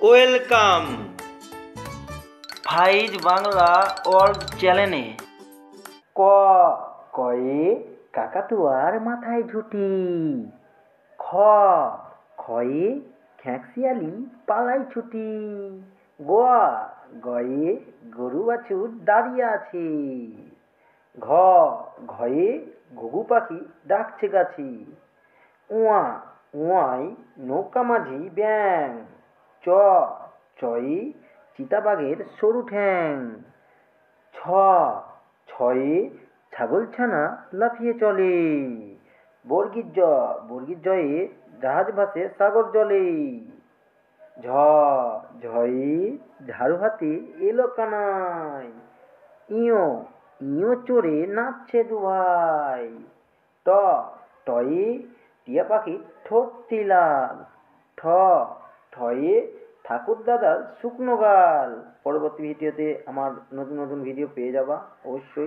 Welcome ফাইজ Bangla world চ্যানেলে। ক কয়ে কাকাতুয়ার মাথায় ঝুঁটি। খ খয়ে খ্যাঁকশিয়ালি পালাই ছুটি। গ গয়ে গরু বাছুর দাঁড়িয়ে আছে। ঘ ঘয়ে ঘুঘু পাখি ডাকছে গাছি। উয়া উয়ায় নৌকা মাঝি ব্যাং। চ চয়ে চিতাবাঘের সরু ঠ্যাং। ছ ছয়ে ছাগলছানা লাফিয়ে চলে। বর্গীর জয়ে জাহাজ ভাসে সাগর জলে। ঝ ঝয়ে ঝাড়ু হাতে এলো কানাই। ইয়ো ইয়ো চড়ে নাচছে দুভাই। ট টয়ে টিয়া পাখির ঠোঁটটি লাল। ঠ ঠয়ে ঠাকুর দাদার শুকনো গাল। পরবর্তী ভিডিওতে আমার নতুন নতুন ভিডিও পেয়ে যাবা অবশ্যই।